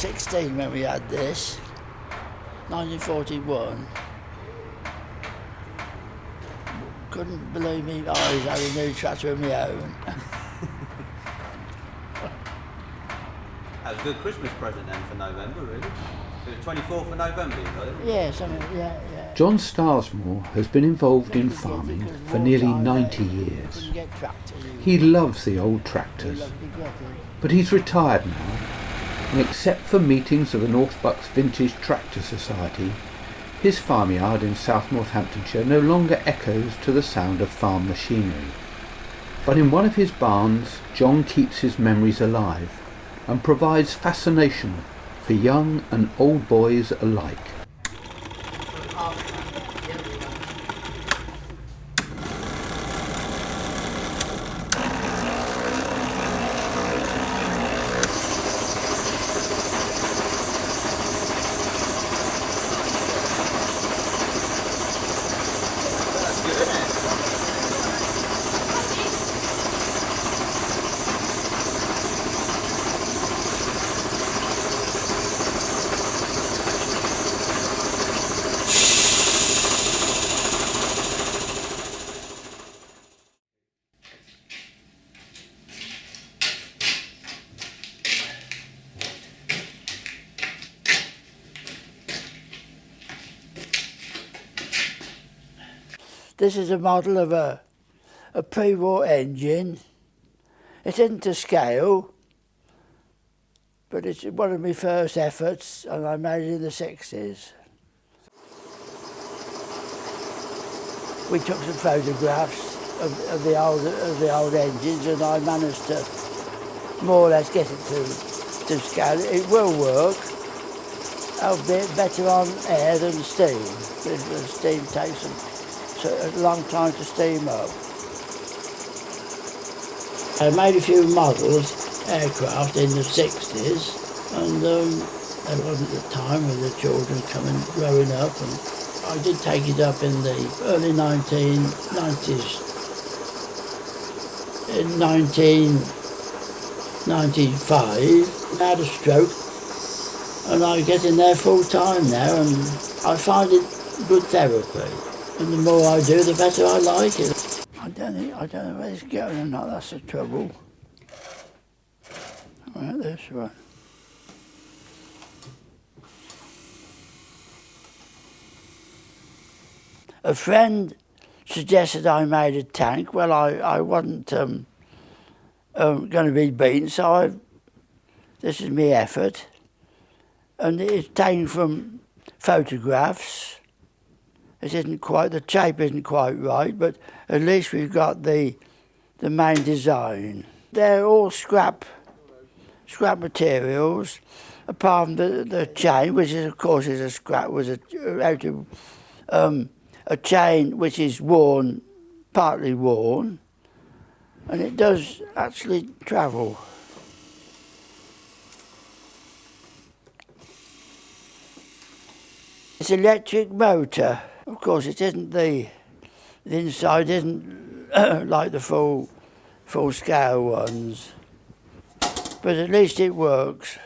16 when we had this, 1941. Couldn't believe me eyes, had a new tractor of my own. That was a good Christmas present then for November, really. So the 24th of November, you got it? Yeah. John Starsmore has been involved in farming for nearly 90 years. He loves the old tractors, but he's retired now, and except for meetings of the North Bucks Vintage Tractor Society, his farmyard in South Northamptonshire no longer echoes to the sound of farm machinery. But in one of his barns, John keeps his memories alive and provides fascination for young and old boys alike. This is a model of a pre-war engine. It isn't to scale, but it's one of my first efforts, and I made it in the 60s. We took some photographs of the old engines, and I managed to more or less get it to scale. It will work, albeit better on air than steam, because the steam takes a long time to steam up. I made a few models, aircraft, in the 60s, and there wasn't the time with the children growing up, and I did take it up in the early 1990s. In 1995, I had a stroke, and I get in there full time now, and I find it good therapy. And the more I do, the better I like it. I don't know where it's going or not, that's the trouble. Right, this one. A friend suggested I made a tank. Well, I wasn't going to be beaten, so this is my effort. And it's taken from photographs. It isn't quite, the shape isn't quite right, but at least we've got the main design. They're all scrap materials, apart from the chain, which is, of course, is a scrap, a chain which is worn, partly worn, and it does actually travel. It's an electric motor. Of course, it isn't the inside isn't like the full scale ones, but at least it works.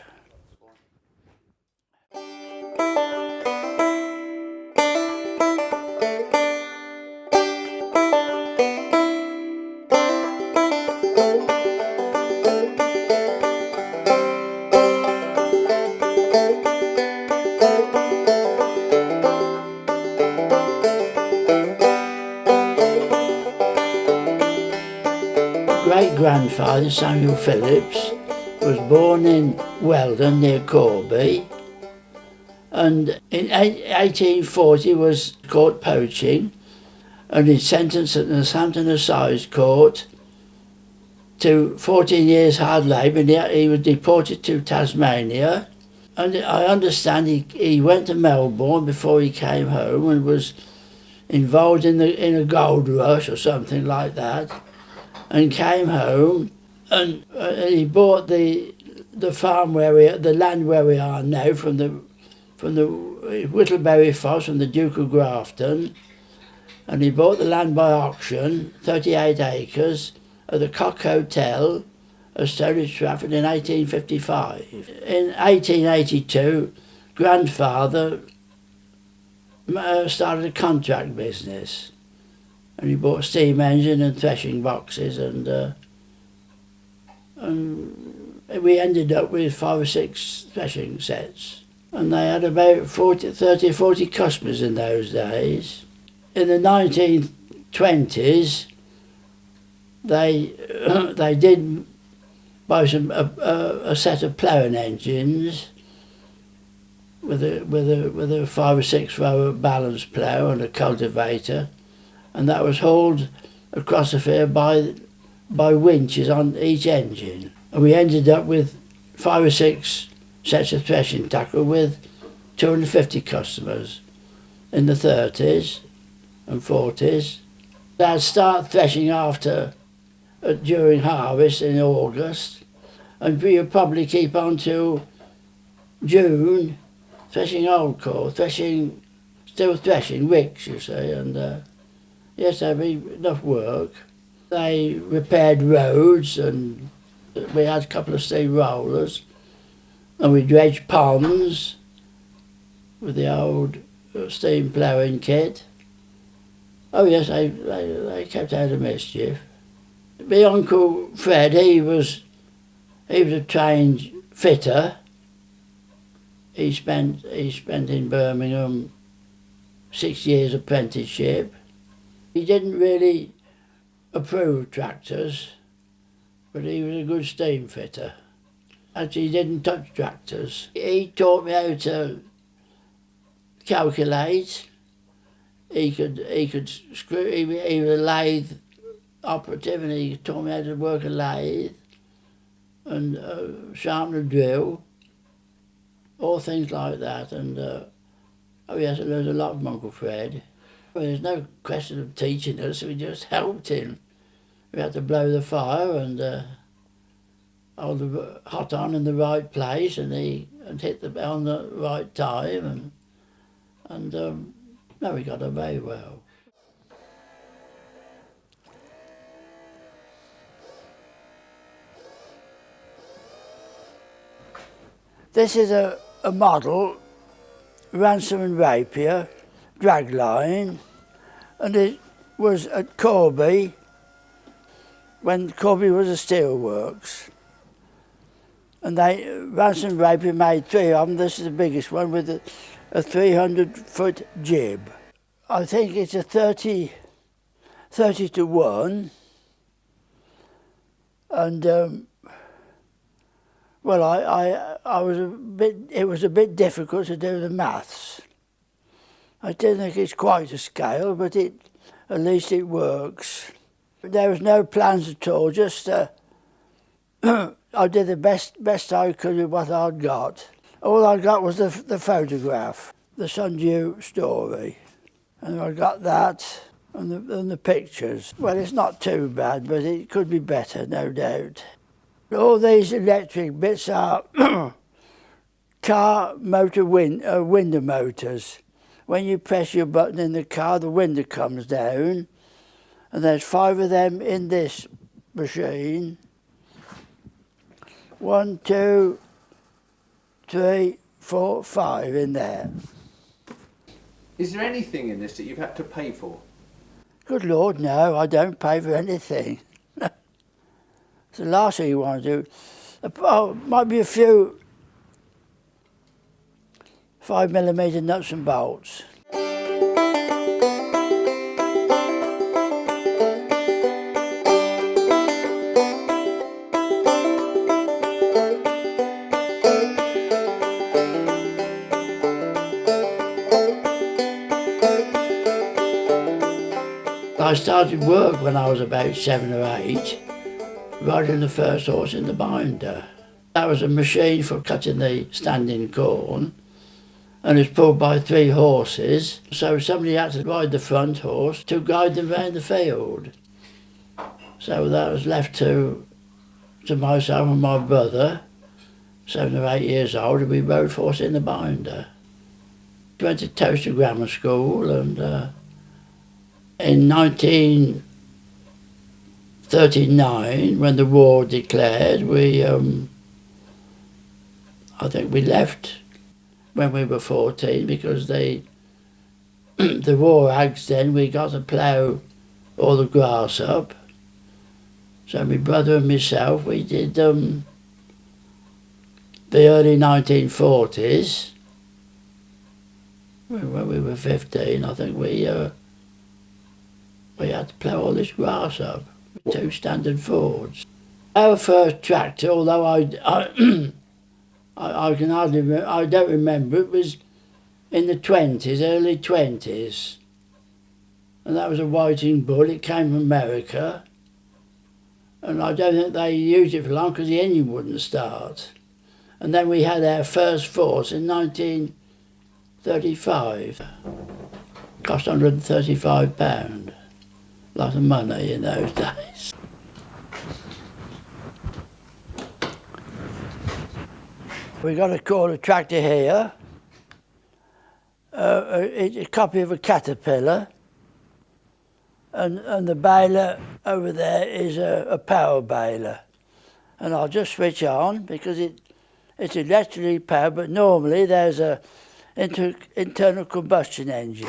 Great-grandfather, Samuel Phillips, was born in Weldon near Corby, and in 1840 was caught poaching, and he's sentenced at the Northampton Assize Court to 14 years hard labour, and he was deported to Tasmania. And I understand he went to Melbourne before he came home and was involved in a gold rush or something like that, and came home, and he bought the farm the land where we are now from the Whittleberry Foss, from the Duke of Grafton, and he bought the land by auction, 38 acres, at the Cock Hotel at Stony Trafford in 1855. In 1882, grandfather started a contract business, and he bought a steam engine and threshing boxes, and we ended up with 5 or 6 threshing sets. And they had about 30 or 40 customers in those days. In the 1920s, they did buy a set of ploughing engines with a 5 or 6 row balance plough and a cultivator, and that was hauled across the field by winches on each engine. And we ended up with 5 or 6 sets of threshing tackle with 250 customers in the 30s and 40s. They'd start threshing during harvest in August, and we'll probably keep on till June, threshing old corn, still threshing ricks, you see, and yes, there'd be enough work. They repaired roads, and we had a couple of steam rollers, and we dredged ponds with the old steam ploughing kit. Oh yes, they kept out of mischief. My Uncle Fred, he was a trained fitter. He spent in Birmingham 6 years apprenticeship. He didn't really approve of tractors, but he was a good steam fitter. Actually, he didn't touch tractors. He taught me how to calculate. He could screw. He was a lathe operative, and he taught me how to work a lathe and sharpen a drill, all things like that. And oh yes, I learned a lot from Uncle Fred. Well, there's no question of teaching us, we just helped him. We had to blow the fire and hold the hot on in the right place, and hit the bell on the right time, and no, we got on very well. This is a model Ransom and Rapier dragline, and it was at Corby when Corby was a steelworks, and Ransom and Rapier made 3 of them. This is the biggest one with a 300-foot jib. I think it's a 30 to 1, and well, I was it was a bit difficult to do the maths. I don't think it's quite a scale, but at least it works. There was no plans at all, just I did the best I could with what I'd got. All I got was the photograph, the Sundew story, and I got that and the pictures. Well, it's not too bad, but it could be better, no doubt. All these electric bits are car motor window motors. When you press your button in the car, the window comes down, and there's 5 of them in this machine. 1, 2, 3, 4, 5 in there. Is there anything in this that you've had to pay for? Good Lord, no, I don't pay for anything. It's the last thing you want to do. Oh, might be a few 5mm nuts and bolts. I started work when I was about 7 or 8, riding the first horse in the binder. That was a machine for cutting the standing corn, and it's pulled by 3 horses, so somebody had to ride the front horse to guide them round the field. So that was left to myself and my brother, 7 or 8 years old, and we rode horse in the binder. Went to Toaster Grammar School, and in 19 1939, when the war declared, I think we left when we were 14 because the war hags then, we got to plough all the grass up. So my brother and myself, we did the early 1940s. When we were 15, I think we had to plough all this grass up with 2 standard Fords. Our first tractor, although I can hardly, I don't remember, it was in the 20s, early 20s. And that was a Whiting Bull. It came from America. And I don't think they used it for long because the engine wouldn't start. And then we had our first force in 1935. Cost £135. A lot of money in those days. We got a quarter tractor here. It's a copy of a Caterpillar. And the baler over there is a power baler. And I'll just switch on because it's electrically powered, but normally there's a internal combustion engine.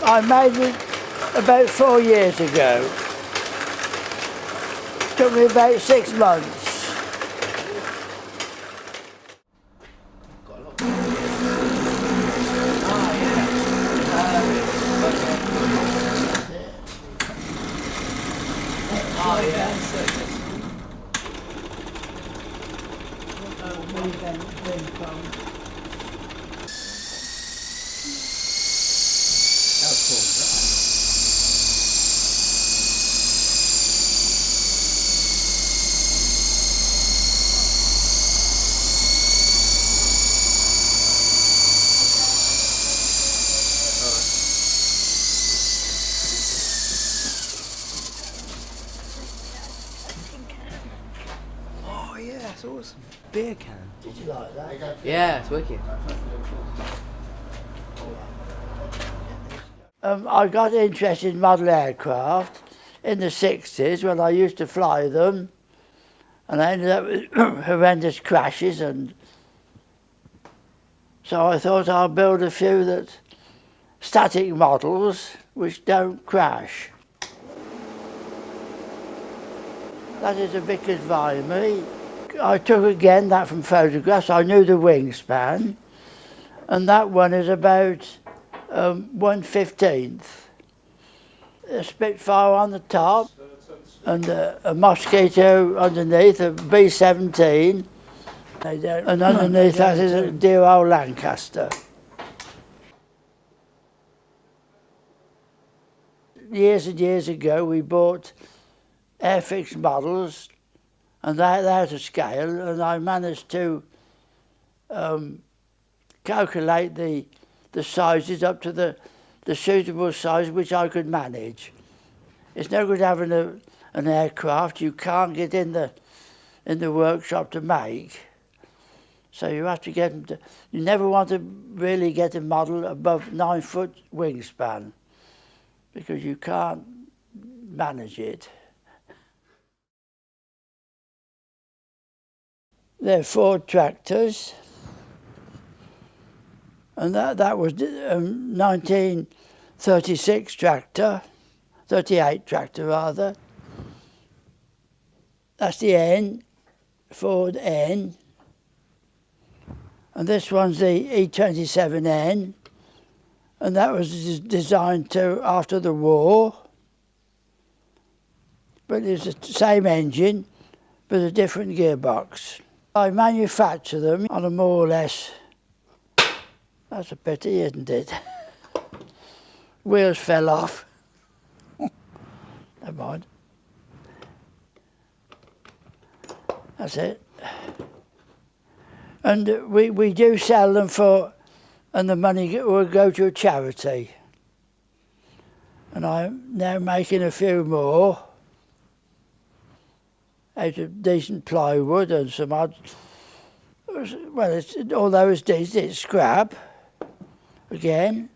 I made it about 4 years ago. Took me about 6 months. Oh yeah, that's awesome. Beer can. Did you like that? Yeah, it's wicked. I got interested in model aircraft in the 60s when I used to fly them, and I ended up with horrendous crashes, and so I thought I'll build a few static models which don't crash. That is a Vickers Viame. I took again that from photographs. I knew the wingspan, and that one is about 1/15. A Spitfire on the top, and a Mosquito underneath, a B-17, and underneath that is a dear old Lancaster. Years and years ago we bought Airfix models, and they're out of scale, and I managed to calculate the sizes up to the suitable size which I could manage. It's no good having an aircraft you can't get in the workshop to make. So you have to get them to, you never want to really get a model above 9 foot wingspan because you can't manage it. They're Ford tractors, and that was 1936 tractor, 38 tractor rather. That's the N, Ford N, and this one's the E27N, and that was designed after the war, but it's the same engine, but a different gearbox. I manufacture them on a more or less, that's a pity, isn't it? Wheels fell off. Never mind. That's it. And we do sell them and the money will go to a charity. And I'm now making a few more out of decent plywood and some odd. Well, although it's decent, it's scrap again.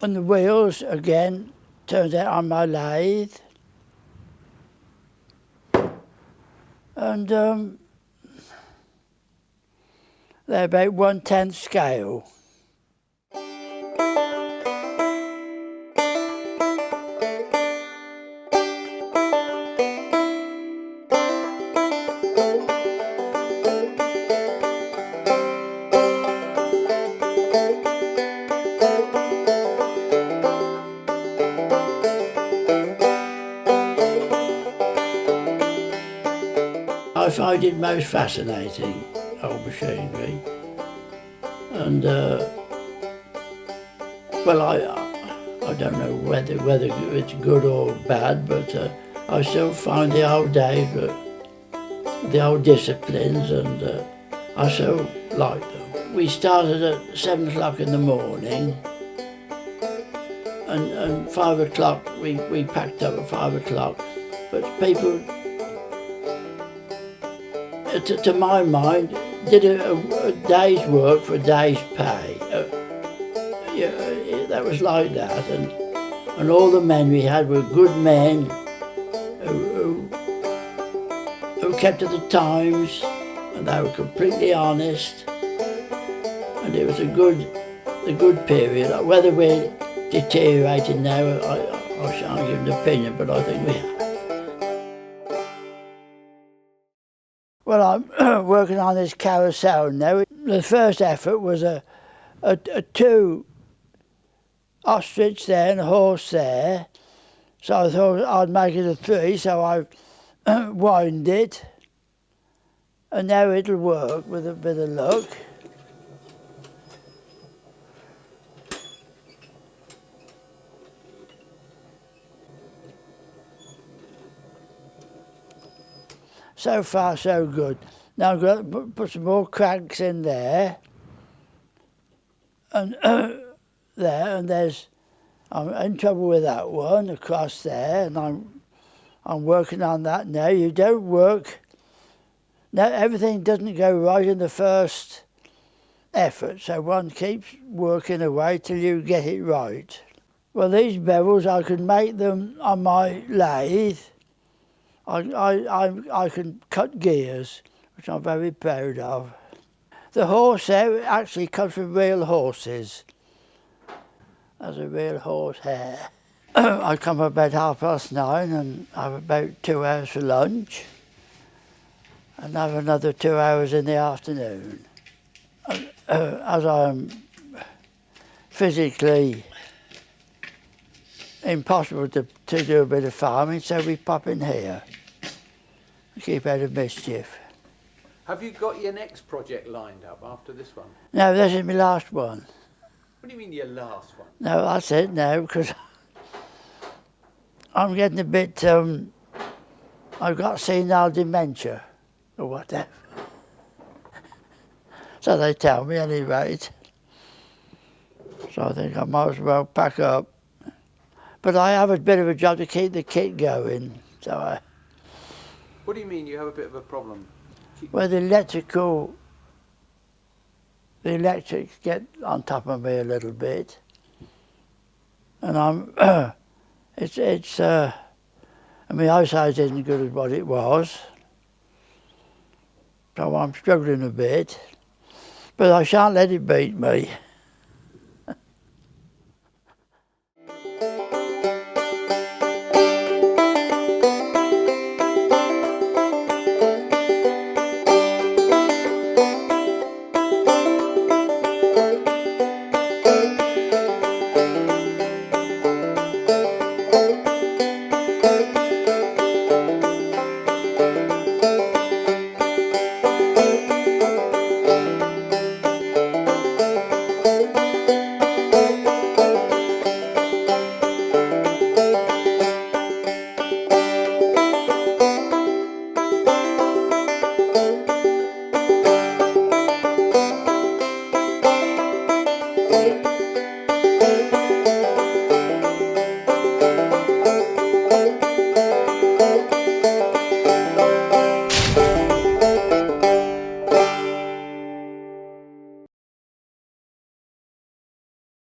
And the wheels again turns out on my lathe. And they're about 1/10 scale. I find it most fascinating, old machinery. And well, I don't know whether it's good or bad, but I still find the old days, the old disciplines, and I still like them. We started at 7 o'clock in the morning, and 5 o'clock we packed up at 5 o'clock. But people, to my mind, did a day's work for a day's pay. That was like that, and all the men we had were good men who kept to the times, and they were completely honest, and it was a good period. Whether we're deteriorating now, I shan't give an opinion, but I think we have. Well, I'm working on this carousel now. The first effort was a 2 ostrich there and a horse there. So I thought I'd make it a 3, so I widened it. And now it'll work with a bit of luck. So far, so good. Now I've got to put some more cranks in there, and I'm in trouble with that one across there, and I'm working on that now. You don't work. Now everything doesn't go right in the first effort, so one keeps working away till you get it right. Well, these bevels, I can make them on my lathe. I can cut gears, which I'm very proud of. The horse there actually comes from real horses. There's a real horse hair. I come about 9:30 and have about 2 hours for lunch, and have another 2 hours in the afternoon. As I'm physically impossible to do a bit of farming, so we pop in here. Keep out of mischief. Have you got your next project lined up after this one? No, this is my last one. What do you mean your last one? No, that's it now, because I'm getting a bit, I've got senile dementia, or whatever. So they tell me, at any rate. So I think I might as well pack up. But I have a bit of a job to keep the kit going, so What do you mean you have a bit of a problem? well, the electrics get on top of me a little bit, and I mean, my eyesight isn't good as what it was, so I'm struggling a bit, but I shan't let it beat me.